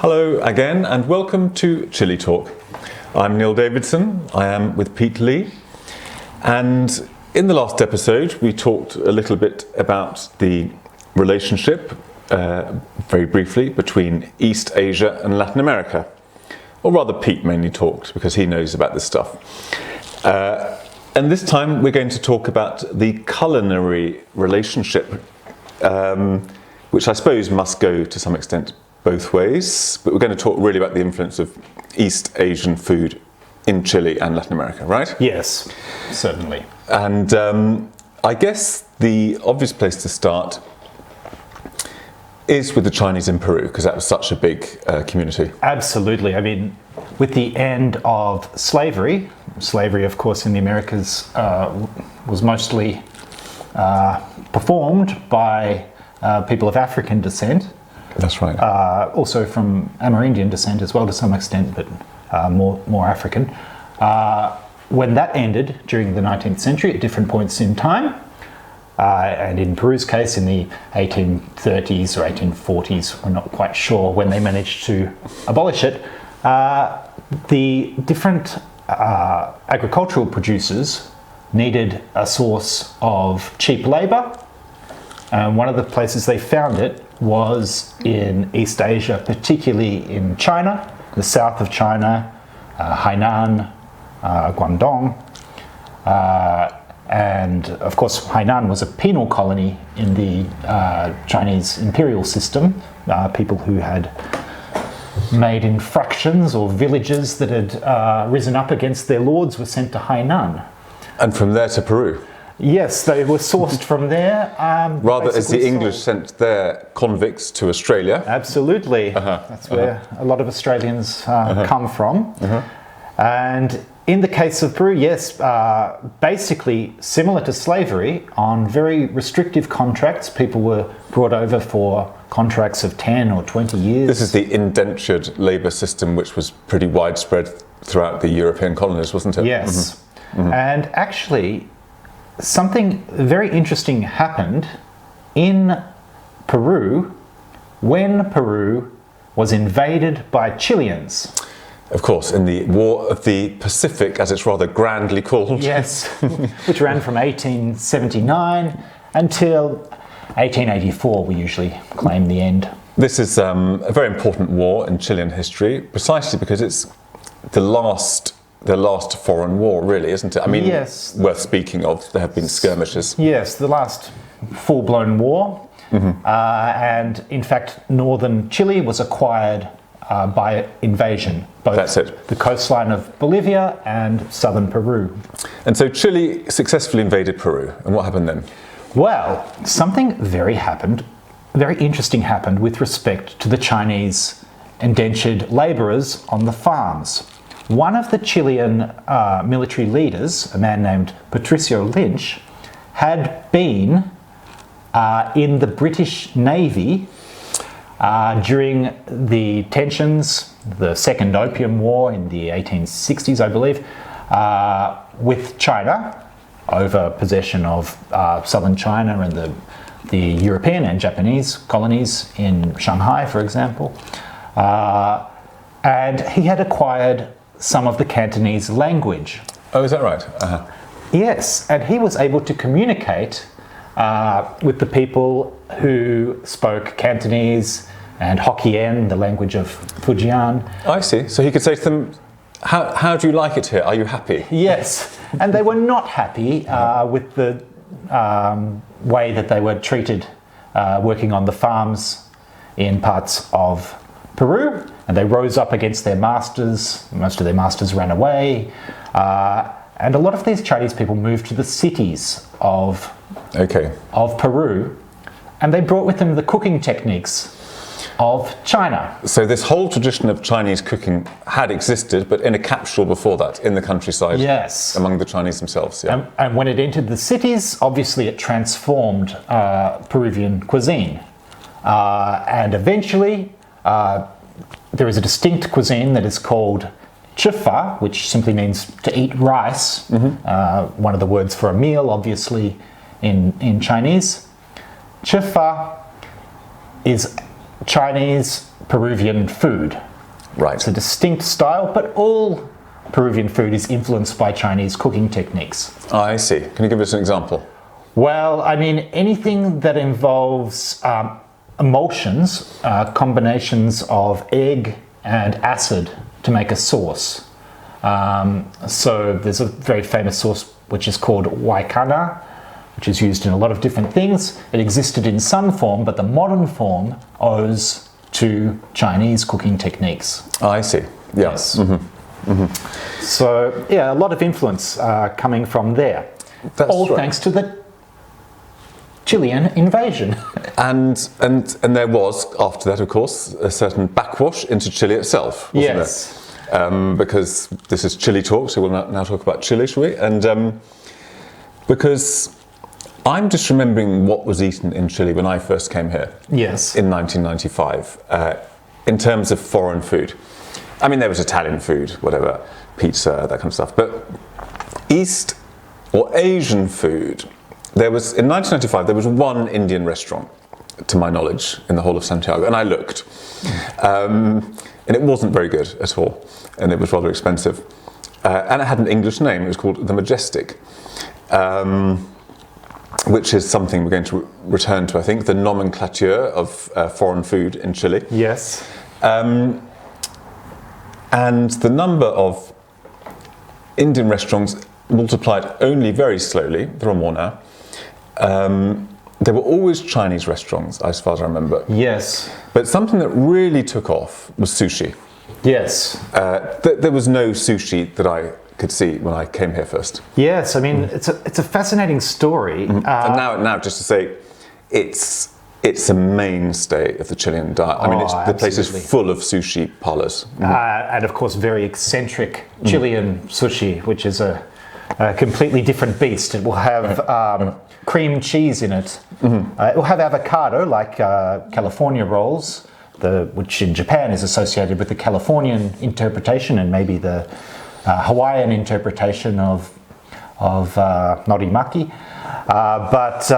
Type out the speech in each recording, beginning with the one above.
Hello again and welcome to Chile Talk. I'm Neil Davidson, I am with Pete Lee, and in the last episode we talked a little bit about the relationship, very briefly, between East Asia and Latin America. Or rather Pete mainly talked because he knows about this stuff. And this time we're going to talk about the culinary relationship, which I suppose must go to some extent both ways, but we're going to talk really about the influence of East Asian food in Chile and Latin America, right? Yes, certainly. And I guess the obvious place to start is with the Chinese in Peru, because that was such a big community. Absolutely. I mean, with the end of slavery, of course in the Americas was mostly performed by people of African descent. That's right. Also from Amerindian descent as well to some extent, but more African. When that ended during the 19th century at different points in time, and in Peru's case in the 1830s or 1840s, we're not quite sure when they managed to abolish it, the different agricultural producers needed a source of cheap labour. And one of the places they found it was in East Asia, particularly in China, the south of China, Hainan, Guangdong. And of course, Hainan was a penal colony in the Chinese imperial system. People who had made infractions or villages that had risen up against their lords were sent to Hainan. And from there to Peru? Yes, they were sourced from there. Rather as the English sent their convicts to Australia. Absolutely. That's where a lot of Australians come from. And in the case of Peru, yes, basically similar to slavery, on very restrictive contracts. People were brought over for contracts of 10 or 20 years. This is the indentured labour system, which was pretty widespread throughout the European colonies, wasn't it? Yes. And actually, something very interesting happened in Peru when Peru was invaded by Chileans. Of course, in the War of the Pacific, as it's rather grandly called. Yes, which ran from 1879 until 1884, we usually claim the end. This is a very important war in Chilean history, precisely because it's the last foreign war, really, isn't it? I mean, yes, worth speaking of. There have been skirmishes. Yes, the last full-blown war. And in fact, northern Chile was acquired by invasion. Both That's it. The coastline of Bolivia and southern Peru. And so Chile successfully invaded Peru. And what happened then? Well, something very interesting happened with respect to the Chinese indentured labourers on the farms. One of the Chilean military leaders, a man named Patricio Lynch, had been in the British Navy during the tensions, the Second Opium War in the 1860s, I believe, with China over possession of southern China and the European and Japanese colonies in Shanghai, for example. And he had acquired some of the Cantonese language. Oh, is that right? Yes, and he was able to communicate with the people who spoke Cantonese and Hokkien, the language of Fujian. I see. So he could say to them, how do you like it here? Are you happy? Yes, and they were not happy with the way that they were treated working on the farms in parts of Peru, and they rose up against their masters. Most of their masters ran away, and a lot of these Chinese people moved to the cities of Peru, and they brought with them the cooking techniques of China. So this whole tradition of Chinese cooking had existed, but in a capsule before that, in the countryside, yes, among the Chinese themselves. Yeah. And when it entered the cities, obviously it transformed Peruvian cuisine, and eventually there is a distinct cuisine that is called chifa, which simply means to eat rice. One of the words for a meal, obviously, in Chinese. Chifa is Chinese Peruvian food. Right. It's a distinct style, but all Peruvian food is influenced by Chinese cooking techniques. I see. Can you give us an example? Well, I mean, anything that involves emulsions, combinations of egg and acid to make a sauce. So there's a very famous sauce which is called waikana, which is used in a lot of different things. It existed in some form, but the modern form owes to Chinese cooking techniques. I see. Yes. So, yeah, a lot of influence coming from there. That's all right. thanks to the Chilean invasion. And there was, after that, of course, a certain backwash into Chile itself, wasn't Yes. there? Because this is Chile talk, so we'll now talk about Chile, shall we? And because I'm just remembering what was eaten in Chile when I first came here. Yes. In 1995, in terms of foreign food. I mean, there was Italian food, whatever, pizza, that kind of stuff. But East or Asian food, in 1995, there was one Indian restaurant, to my knowledge, in the whole of Santiago, and I looked. And it wasn't very good at all, and it was rather expensive. And it had an English name, it was called The Majestic. Which is something we're going to return to, I think, the nomenclature of foreign food in Chile. Yes. And the number of Indian restaurants multiplied only very slowly. There are more now. There were always Chinese restaurants, as far as I remember. Yes. But something that really took off was sushi. Yes. There was no sushi that I could see when I came here first. Yes, I mean, it's a fascinating story. And now, just to say, it's a mainstay of the Chilean diet. I mean, the place is full of sushi parlors. And of course, very eccentric Chilean sushi, which is a completely different beast. It will have cream cheese in it. It will have avocado, like California rolls, which in Japan is associated with the Californian interpretation and maybe the Hawaiian interpretation of norimaki. But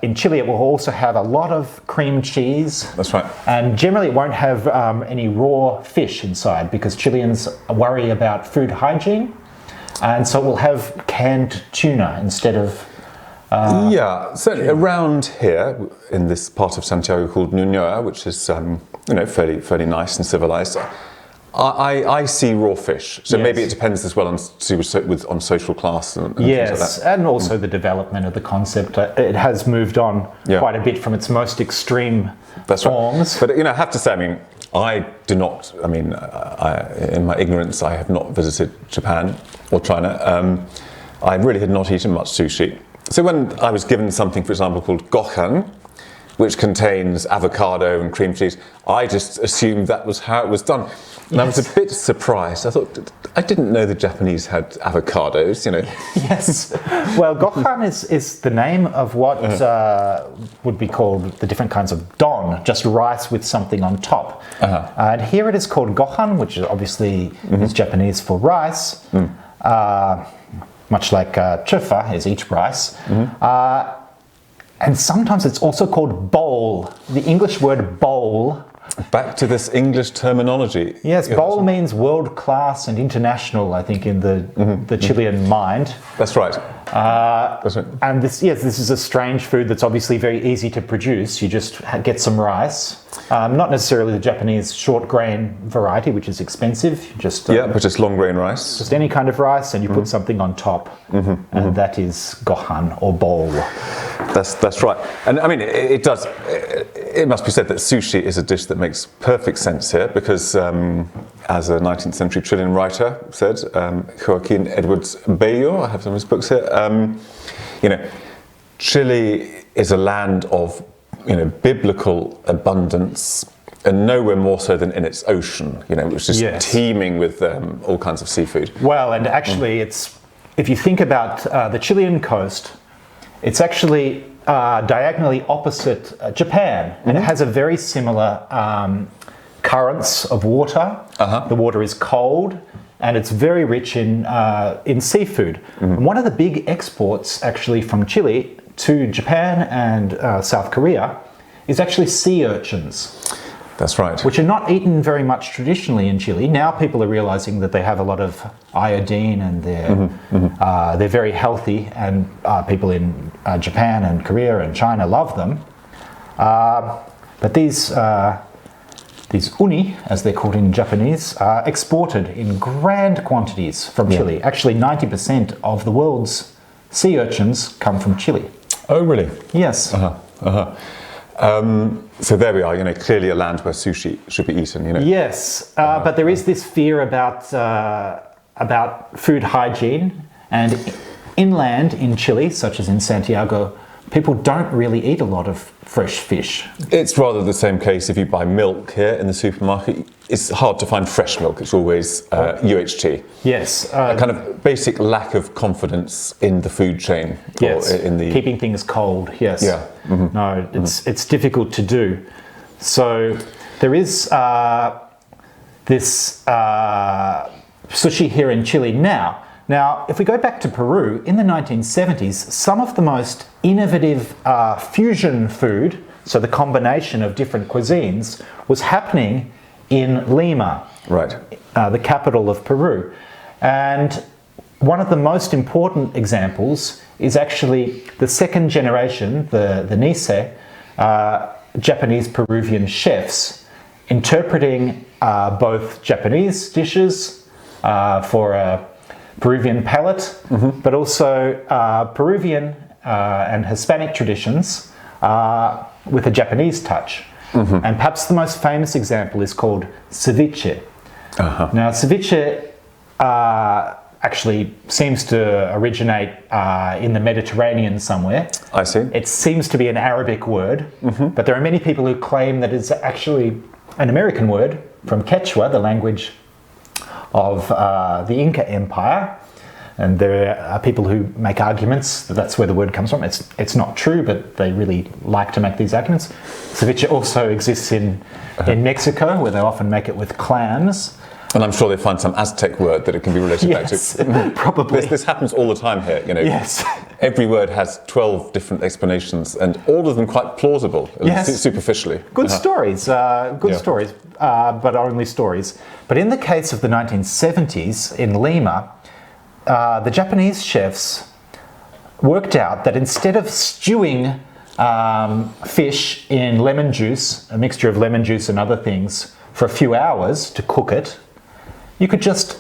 in Chile, it will also have a lot of cream cheese. That's right. And generally, it won't have any raw fish inside because Chileans worry about food hygiene. And so it will have canned tuna instead of... yeah, certainly around here, in this part of Santiago called Ñuñoa, which is fairly nice and civilized, I see raw fish, so maybe it depends as well on social class and things like that. And also the development of the concept. It has moved on quite a bit from its most extreme forms. Right. But I have to say, I mean, I do not. I mean, in my ignorance, I have not visited Japan or China. I really had not eaten much sushi. So when I was given something, for example, called gohan, which contains avocado and cream cheese, I just assumed that was how it was done. And I was a bit surprised. I thought, I didn't know the Japanese had avocados, Yes. Well, gohan is the name of what would be called the different kinds of don, just rice with something on top. And here it is called gohan, which is obviously is Japanese for rice, much like chufa is each rice. And sometimes it's also called bowl. The English word bowl. Back to this English terminology. Yes, bowl means world class and international, I think, in the Chilean mind. That's right. That's right. And this is a strange food that's obviously very easy to produce. You just get some rice. Not necessarily the Japanese short grain variety, which is expensive. But just long grain rice. Just any kind of rice, and you put something on top, and that is gohan or bowl. That's right. And I mean, it does. It must be said that sushi is a dish that makes perfect sense here because, as a 19th century Chilean writer said, Joaquin Edwards Bello, I have some of his books here. Chile is a land of biblical abundance, and nowhere more so than in its ocean, which is just teeming with all kinds of seafood. Well, and actually, if you think about the Chilean coast, it's actually diagonally opposite Japan, and it has a very similar currents of water. The water is cold, and it's very rich in seafood. And one of the big exports, actually, from Chile to Japan and South Korea is actually sea urchins. That's right. which are not eaten very much traditionally in Chile. Now people are realizing that they have a lot of iodine and they're very healthy, and people in Japan and Korea and China love them. But these uni, as they're called in Japanese, are exported in grand quantities from Chile. Actually, 90% of the world's sea urchins come from Chile. Oh, really? Yes. So there we are, clearly a land where sushi should be eaten, Yes, but there is this fear about food hygiene, and inland in Chile, such as in Santiago, people don't really eat a lot of fresh fish. It's rather the same case if you buy milk here in the supermarket. It's hard to find fresh milk. It's always UHT. Yes. A kind of basic lack of confidence in the food chain. Yes. Or in the keeping things cold. Yes. Yeah. Mm-hmm. No, it's difficult to do. So there is this sushi here in Chile now. Now, if we go back to Peru, in the 1970s, some of the most innovative fusion food, so the combination of different cuisines, was happening in Lima, right, the capital of Peru. And one of the most important examples is actually the second generation, the Nisei, Japanese Peruvian chefs, interpreting both Japanese dishes for a Peruvian palate, but also Peruvian and Hispanic traditions with a Japanese touch. And perhaps the most famous example is called ceviche. Now, ceviche actually seems to originate in the Mediterranean somewhere. I see. It seems to be an Arabic word, but there are many people who claim that it's actually an American word from Quechua, the language of the Inca Empire, and there are people who make arguments that that's where the word comes from. It's not true, but they really like to make these arguments. Ceviche also exists in Mexico, where they often make it with clams. And I'm sure they find some Aztec word that it can be related back to. Probably. This happens all the time here, Yes. Every word has 12 different explanations, and all of them quite plausible, superficially. Good stories, stories, but only stories. But in the case of the 1970s in Lima, the Japanese chefs worked out that instead of stewing fish in lemon juice, a mixture of lemon juice and other things, for a few hours to cook it, you could just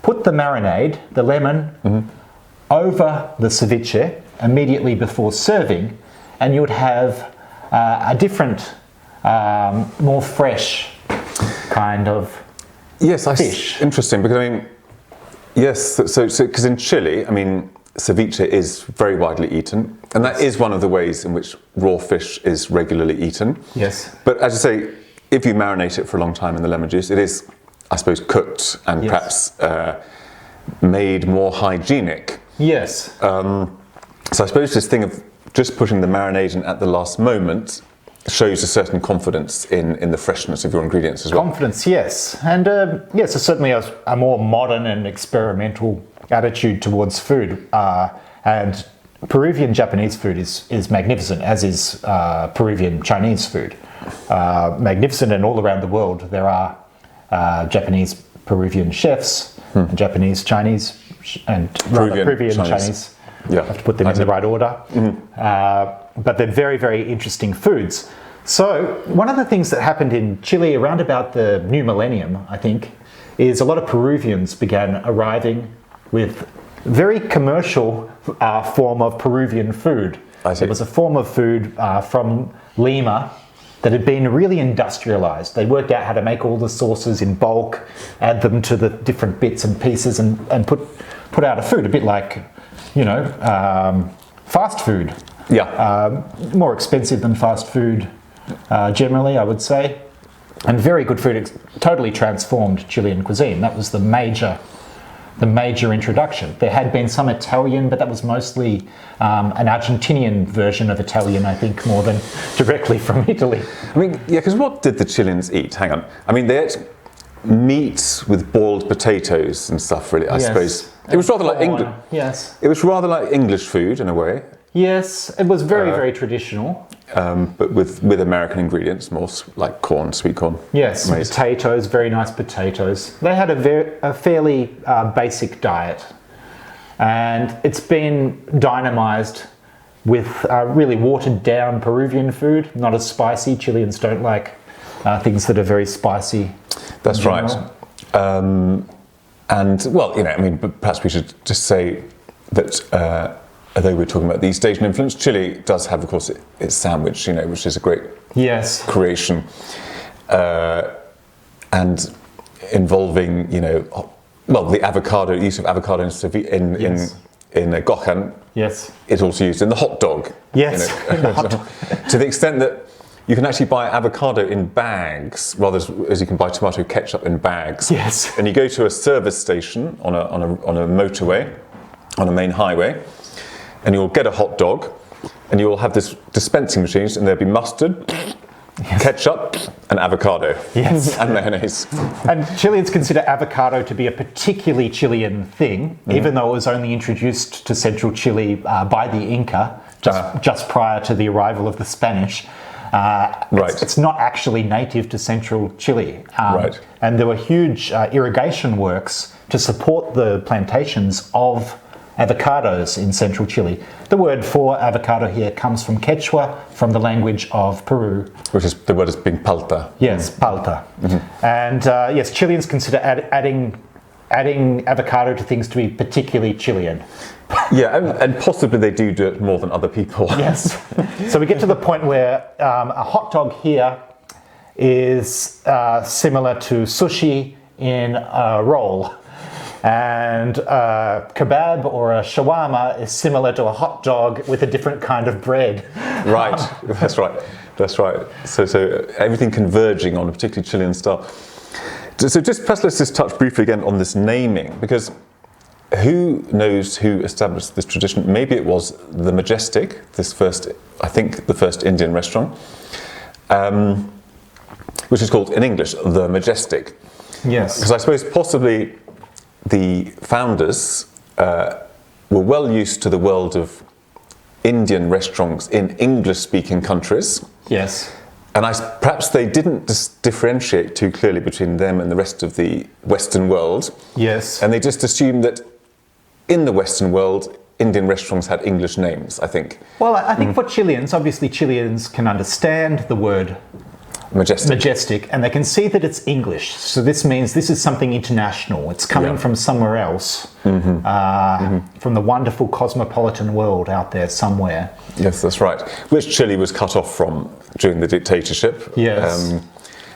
put the marinade, the lemon, over the ceviche immediately before serving, and you would have a different, more fresh kind of fish. Interesting, because yes, so because in Chile, ceviche is very widely eaten, and that is one of the ways in which raw fish is regularly eaten. Yes. But as you say, if you marinate it for a long time in the lemon juice, it is, I suppose, cooked and perhaps made more hygienic. Yes. So I suppose this thing of just putting the marinade in at the last moment shows a certain confidence in the freshness of your ingredients as well. Confidence, yes. And yes, it's certainly a more modern and experimental attitude towards food. And Peruvian Japanese food is magnificent, as is Peruvian Chinese food. Magnificent, and all around the world there are Japanese Peruvian chefs, Japanese Chinese, and Peruvian Chinese. Yeah, I have to put them in the right order. But they're very, very interesting foods. So one of the things that happened in Chile around about the new millennium, I think, is a lot of Peruvians began arriving with very commercial form of Peruvian food. I see. It was a form of food from Lima that had been really industrialized. They worked out how to make all the sauces in bulk, add them to the different bits and pieces, and put out a food, a bit like, fast food. Yeah. More expensive than fast food generally, I would say. And very good food. Totally transformed Chilean cuisine. That was the major introduction. There had been some Italian, but that was mostly an Argentinian version of Italian, I think, more than directly from Italy. Because what did the Chileans eat? Hang on. They ate meat with boiled potatoes and stuff, really, I suppose. It was rather like English. Yes. It was rather like English food in a way. Yes, it was very, very traditional. but with American ingredients, more like corn, sweet corn. Yes, maize. potatoes, very nice potatoes. They had a fairly basic diet, and it's been dynamized with really watered down Peruvian food, not as spicy. Chileans don't like things that are very spicy. That's right. And well, but perhaps we should just say that although we're talking about the East Asian influence, Chile does have, of course, its sandwich, which is a great creation, and involving, the avocado, use of avocado in gohan. Yes. It's also used in the hot dog. Yes. To the extent that you can actually buy avocado in bags, rather as you can buy tomato ketchup in bags. Yes. And you go to a service station on a motorway, on a main highway, and you'll get a hot dog, and you'll have this dispensing machines, and there'll be mustard, ketchup, and avocado. Yes. And mayonnaise. And Chileans consider avocado to be a particularly Chilean thing, even though it was only introduced to central Chile by the Inca, just prior to the arrival of the Spanish. Right. It's not actually native to central Chile. Right. And there were huge irrigation works to support the plantations of avocados in central Chile. The word for avocado here comes from Quechua, from the language of Peru. Which is, the word is being palta. Yes, palta. And yes, Chileans consider adding avocado to things to be particularly Chilean. Yeah, and possibly they do it more than other people. Yes. So we get to the point where a hot dog here is similar to sushi in a roll. And a kebab or a shawarma is similar to a hot dog with a different kind of bread. Right, that's right. So everything converging on a particularly Chilean style. So perhaps let's just touch briefly again on this naming, because who knows who established this tradition? Maybe it was the Majestic, I think the first Indian restaurant, which is called in English the Majestic. Yes. Because I suppose possibly the founders were well used to the world of Indian restaurants in English-speaking countries. Yes. And perhaps they didn't differentiate too clearly between them and the rest of the Western world. Yes. And they just assumed that in the Western world, Indian restaurants had English names, I think. Well, I think for Chileans, obviously Chileans can understand the word majestic, and they can see that it's English. So this means this is something international. It's coming from somewhere else, from the wonderful cosmopolitan world out there somewhere. Yes, that's right. Which Chile was cut off from during the dictatorship. Yes.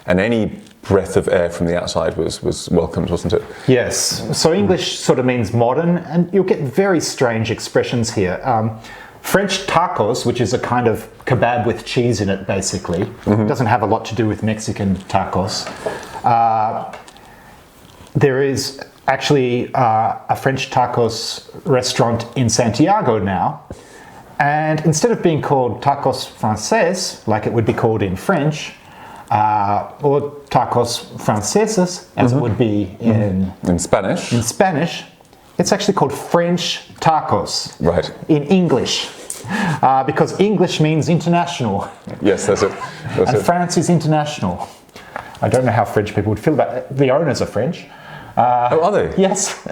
And any breath of air from the outside was welcomed, wasn't it? Yes. So English sort of means modern, and you'll get very strange expressions here. French tacos, which is a kind of kebab with cheese in it, basically. Doesn't have a lot to do with Mexican tacos. There is actually a French tacos restaurant in Santiago now. And instead of being called tacos français, like it would be called in French, or tacos franceses, as it would be in Spanish, it's actually called French tacos. Right. In English. Because English means international. Yes, that's it. And France is international. I don't know how French people would feel about it. The owners are French. Are they? Yes.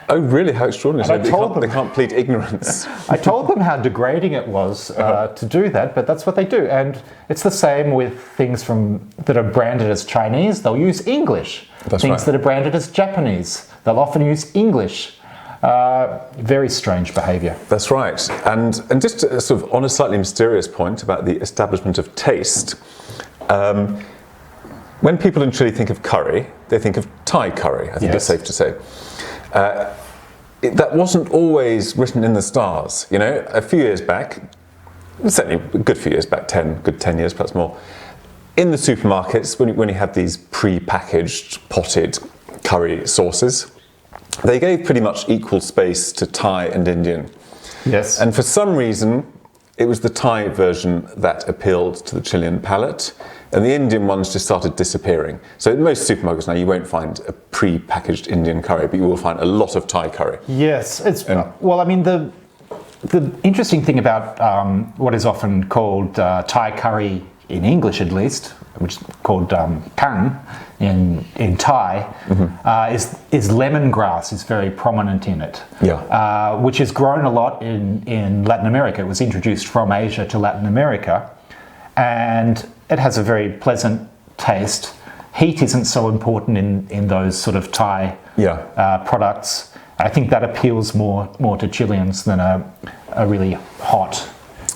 Oh, really? How extraordinary. So they can't plead ignorance. I told them how degrading it was to do that, but that's what they do. And it's the same with things that are branded as Chinese. They'll use English. That's things right. that are branded as Japanese, they'll often use English. Very strange behaviour. That's right. And just sort of on a slightly mysterious point about the establishment of taste, when people in Chile think of curry, they think of Thai curry, I think it's safe to say. That wasn't always written in the stars. A few years back, certainly a good few years back, 10 years, perhaps more, in the supermarkets, when you have these pre-packaged, potted curry sauces, they gave pretty much equal space to Thai and Indian. Yes. And for some reason, it was the Thai version that appealed to the Chilean palate, and the Indian ones just started disappearing. So in most supermarkets now, you won't find a pre-packaged Indian curry, but you will find a lot of Thai curry. Yes. Well, I mean, the interesting thing about what is often called Thai curry, in English at least, which is called kang in Thai, is lemongrass is very prominent in it. Yeah. Which is grown a lot in Latin America. It was introduced from Asia to Latin America, and it has a very pleasant taste. Heat isn't so important in those sort of Thai products. I think that appeals more to Chileans than a really hot.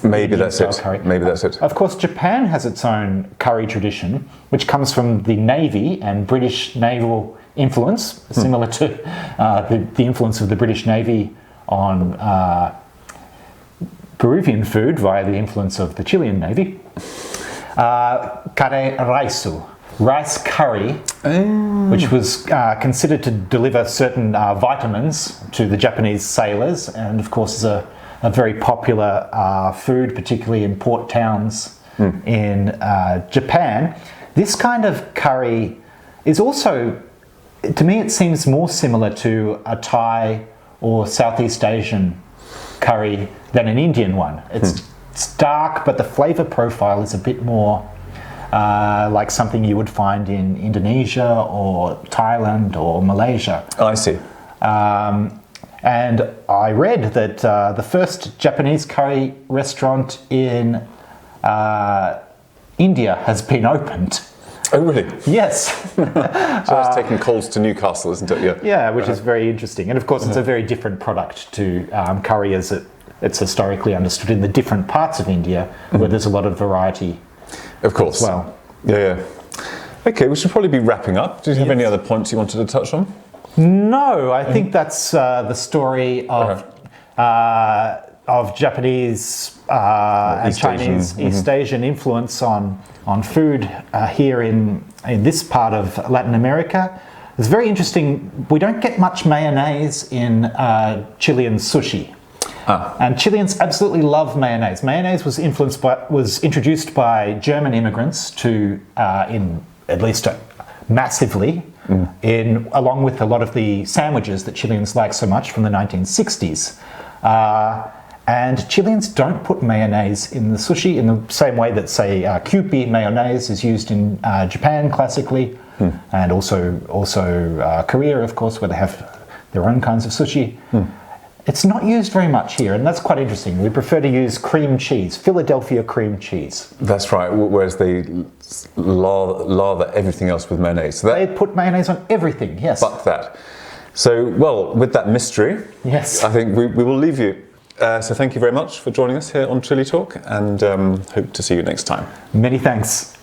Maybe that's it. Curry. Maybe that's it. Of course, Japan has its own curry tradition, which comes from the Navy and British naval influence, similar to the influence of the British Navy on Peruvian food via the influence of the Chilean Navy. Kare raisu, rice curry, which was considered to deliver certain vitamins to the Japanese sailors, and of course is a very popular food, particularly in port towns in Japan. This kind of curry is also, to me, it seems more similar to a Thai or Southeast Asian curry than an Indian one. It's dark, but the flavour profile is a bit more like something you would find in Indonesia or Thailand or Malaysia. I see. And I read that the first Japanese curry restaurant in India has been opened. Oh, really? Yes. So that's taking coals to Newcastle, isn't it? Yeah, which is very interesting. And of course, it's a very different product to curry as it's historically understood in the different parts of India, where there's a lot of variety. Of course. As well. Yeah. Okay, we should probably be wrapping up. Do you have any other points you wanted to touch on? No, I think that's the story of Japanese and Chinese East Asian influence on food here in this part of Latin America. It's very interesting. We don't get much mayonnaise in Chilean sushi. And Chileans absolutely love mayonnaise. Mayonnaise was introduced by German immigrants to at least massively along with a lot of the sandwiches that Chileans like so much from the 1960s. And Chileans don't put mayonnaise in the sushi in the same way that, say, Kewpie mayonnaise is used in Japan classically, and also Korea, of course, where they have their own kinds of sushi. It's not used very much here, and that's quite interesting. We prefer to use cream cheese, Philadelphia cream cheese. That's right, whereas they lather everything else with mayonnaise. So they put mayonnaise on everything, yes. But that. So, well, with that mystery, yes, I think we will leave you. So thank you very much for joining us here on Chile Talk, and hope to see you next time. Many thanks.